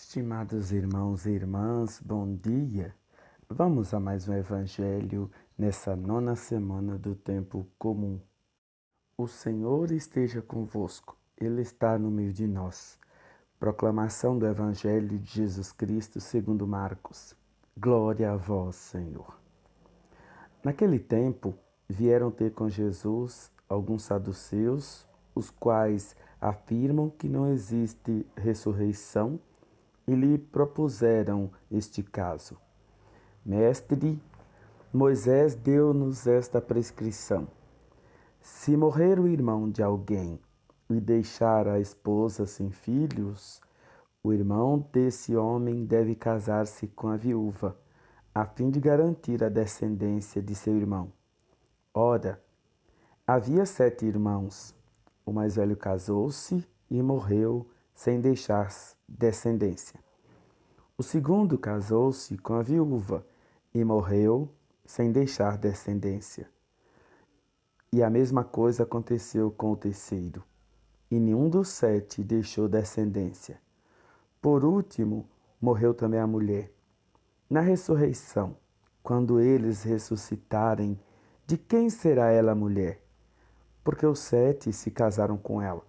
Estimados irmãos e irmãs, bom dia. Vamos a mais um evangelho nessa nona semana do tempo comum. O Senhor esteja convosco, Ele está no meio de nós. Proclamação do Evangelho de Jesus Cristo segundo Marcos. Glória a vós, Senhor. Naquele tempo, vieram ter com Jesus alguns saduceus, os quais afirmam que não existe ressurreição, e lhe propuseram este caso. Mestre, Moisés deu-nos esta prescrição: se morrer o irmão de alguém e deixar a esposa sem filhos, o irmão desse homem deve casar-se com a viúva, a fim de garantir a descendência de seu irmão. Ora, havia 7 irmãos. O mais velho casou-se e morreu sem deixar descendência. O segundo casou-se com a viúva e morreu sem deixar descendência. E a mesma coisa aconteceu com o terceiro, e nenhum dos 7 deixou descendência. Por último, morreu também a mulher. Na ressurreição, quando eles ressuscitarem, de quem será ela mulher? Porque os 7 se casaram com ela.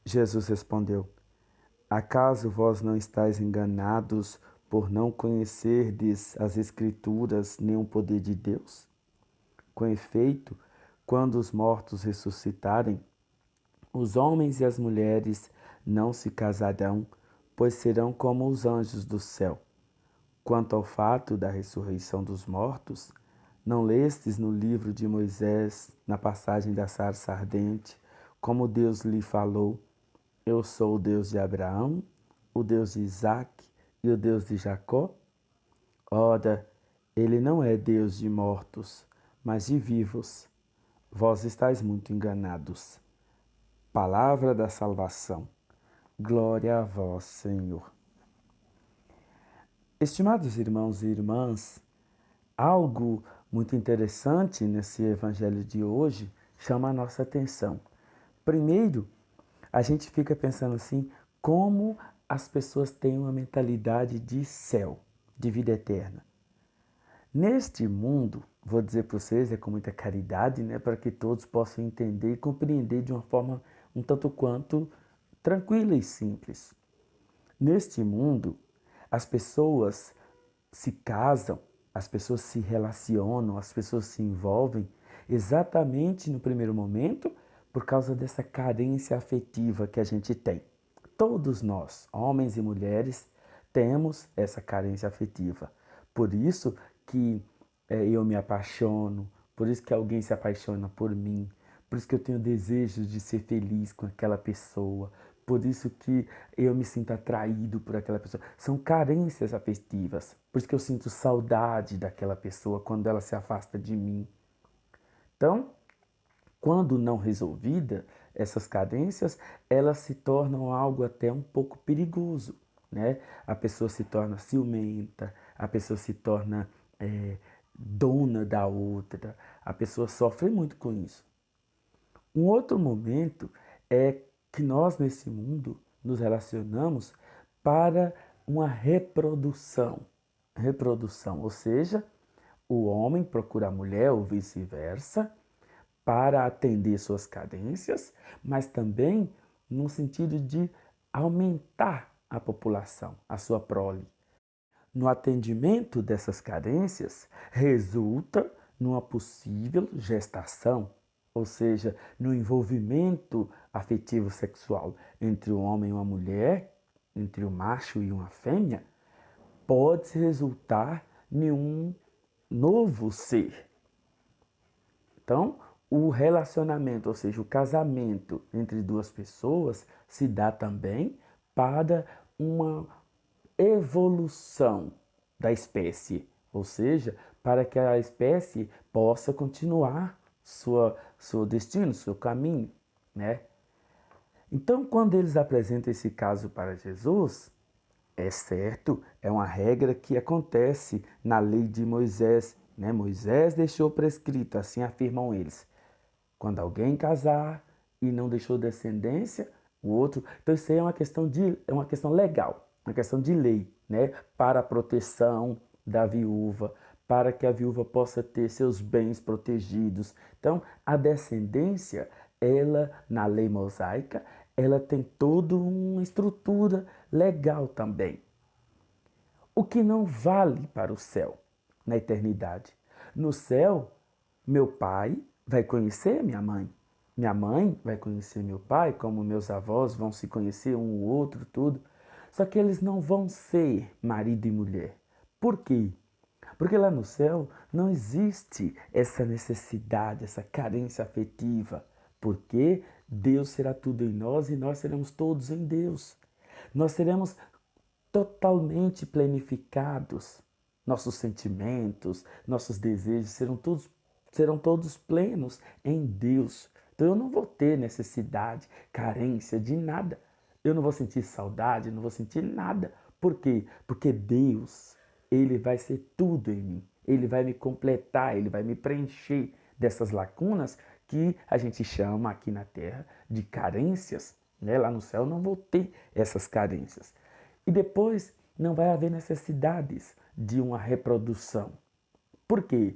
Jesus respondeu: acaso vós não estáis enganados por não conhecerdes as Escrituras nem o poder de Deus? Com efeito, quando os mortos ressuscitarem, os homens e as mulheres não se casarão, pois serão como os anjos do céu. Quanto ao fato da ressurreição dos mortos, não lestes no livro de Moisés, na passagem da sarça ardente, como Deus lhe falou: eu sou o Deus de Abraão, o Deus de Isaque e o Deus de Jacó? Ora, ele não é Deus de mortos, mas de vivos. Vós estáis muito enganados. Palavra da salvação. Glória a vós, Senhor. Estimados irmãos e irmãs, algo muito interessante nesse evangelho de hoje chama a nossa atenção. Primeiro, a gente fica pensando assim, como as pessoas têm uma mentalidade de céu, de vida eterna. Neste mundo, vou dizer para vocês, é com muita caridade, né, para que todos possam entender e compreender de uma forma um tanto quanto tranquila e simples. Neste mundo, as pessoas se casam, as pessoas se relacionam, as pessoas se envolvem exatamente no primeiro momento por causa dessa carência afetiva que a gente tem. Todos nós, homens e mulheres, temos essa carência afetiva. Por isso que eu me apaixono, por isso que alguém se apaixona por mim, por isso que eu tenho desejo de ser feliz com aquela pessoa, por isso que eu me sinto atraído por aquela pessoa. São carências afetivas, por isso que eu sinto saudade daquela pessoa quando ela se afasta de mim. Então, quando não resolvida, essas carências, elas se tornam algo até um pouco perigoso, né? A pessoa se torna ciumenta, a pessoa se torna dona da outra, a pessoa sofre muito com isso. Um outro momento é que nós nesse mundo nos relacionamos para uma reprodução. Reprodução, ou seja, o homem procura a mulher ou vice-versa para atender suas carências, mas também no sentido de aumentar a população, a sua prole. No atendimento dessas carências, resulta numa possível gestação, ou seja, no envolvimento afetivo sexual entre um homem e uma mulher, entre um macho e uma fêmea, pode resultar em um novo ser. Então, o relacionamento, ou seja, o casamento entre duas pessoas se dá também para uma evolução da espécie, ou seja, para que a espécie possa continuar seu destino, seu caminho, né? Então, quando eles apresentam esse caso para Jesus, é certo, é uma regra que acontece na lei de Moisés, né? Moisés deixou prescrito, assim afirmam eles. Quando alguém casar e não deixou descendência, o outro. Então, isso aí é uma questão legal. uma questão de lei, né? Para a proteção da viúva, para que a viúva possa ter seus bens protegidos. Então, a descendência, ela, na lei mosaica, ela tem toda uma estrutura legal também. O que não vale para o céu, na eternidade. No céu, meu pai vai conhecer minha mãe vai conhecer meu pai, como meus avós vão se conhecer um ou outro, tudo. Só que eles não vão ser marido e mulher. Por quê? Porque lá no céu não existe essa necessidade, essa carência afetiva. Porque Deus será tudo em nós e nós seremos todos em Deus. Nós seremos totalmente planificados. Nossos sentimentos, nossos desejos serão todos plenos em Deus. Então eu não vou ter necessidade, carência de nada. Eu não vou sentir saudade, não vou sentir nada. Por quê? Porque Deus, Ele vai ser tudo em mim. Ele vai me completar, Ele vai me preencher dessas lacunas que a gente chama aqui na Terra de carências. Né? Lá no céu eu não vou ter essas carências. E depois não vai haver necessidades de uma reprodução. Por quê?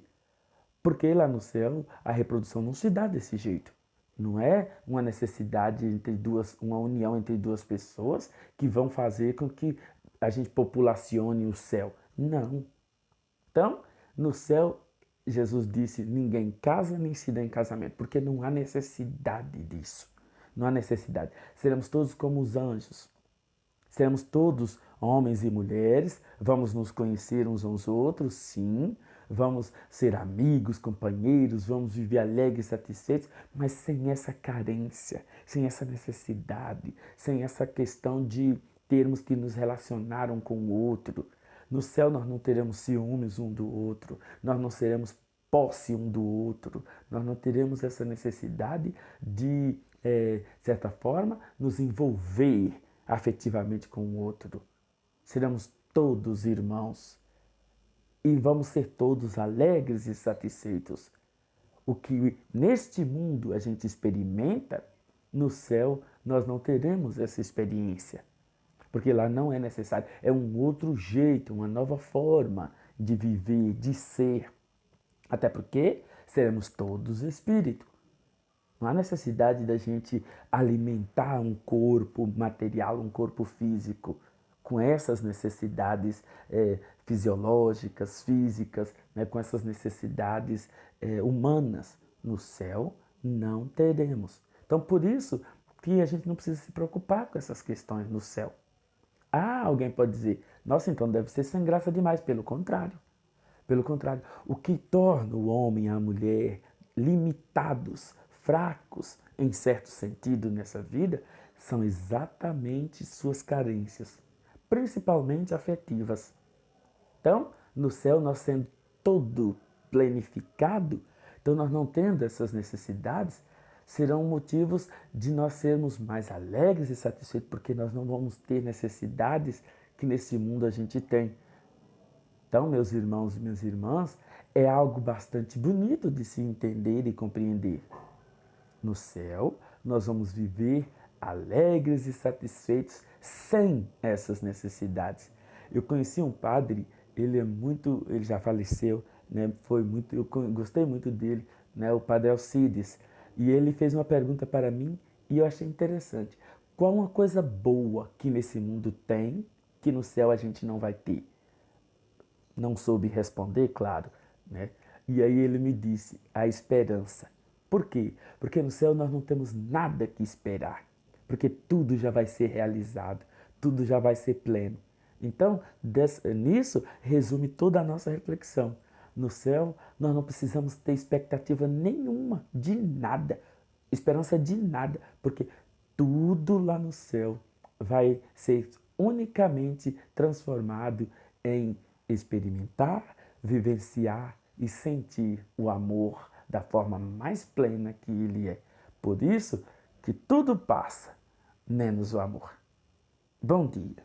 Porque lá no céu a reprodução não se dá desse jeito. Não é uma necessidade entre duas, uma união entre duas pessoas que vão fazer com que a gente populacione o céu. Não. Então, no céu, Jesus disse: ninguém casa nem se dá em casamento, porque não há necessidade disso. Não há necessidade. Seremos todos como os anjos. Seremos todos homens e mulheres, vamos nos conhecer uns aos outros, sim, vamos ser amigos, companheiros, vamos viver alegres, satisfeitos, mas sem essa carência, sem essa necessidade, sem essa questão de termos que nos relacionar um com o outro. No céu nós não teremos ciúmes um do outro, nós não seremos posse um do outro, nós não teremos essa necessidade de, certa forma, nos envolver afetivamente com o outro. Seremos todos irmãos e vamos ser todos alegres e satisfeitos. O que neste mundo a gente experimenta, no céu nós não teremos essa experiência. Porque lá não é necessário, é um outro jeito, uma nova forma de viver, de ser. Até porque seremos todos espírito. Não há necessidade da gente alimentar um corpo material, um corpo físico, com essas necessidades fisiológicas, físicas, né, com essas necessidades humanas. No céu não teremos. Então, por isso que a gente não precisa se preocupar com essas questões no céu. Ah, alguém pode dizer, nossa, então deve ser sem graça demais. Pelo contrário. Pelo contrário, o que torna o homem e a mulher limitados, fracos, em certo sentido, nessa vida, são exatamente suas carências, principalmente afetivas. Então, no céu, nós sendo todo planificado, então nós não tendo essas necessidades, serão motivos de nós sermos mais alegres e satisfeitos, porque nós não vamos ter necessidades que nesse mundo a gente tem. Então, meus irmãos e minhas irmãs, é algo bastante bonito de se entender e compreender. No céu, nós vamos viver alegres e satisfeitos sem essas necessidades. Eu conheci um padre, ele já faleceu, né? Eu gostei muito dele, né? O padre Alcides. E ele fez uma pergunta para mim e eu achei interessante. Qual uma coisa boa que nesse mundo tem que no céu a gente não vai ter? Não soube responder, claro, né? E aí ele me disse, a esperança. Por quê? Porque no céu nós não temos nada que esperar, porque tudo já vai ser realizado, tudo já vai ser pleno. Então, nisso resume toda a nossa reflexão. No céu, nós não precisamos ter expectativa nenhuma de nada, esperança de nada, porque tudo lá no céu vai ser unicamente transformado em experimentar, vivenciar e sentir o amor da forma mais plena que ele é. Por isso que tudo passa, menos o amor. Bom dia.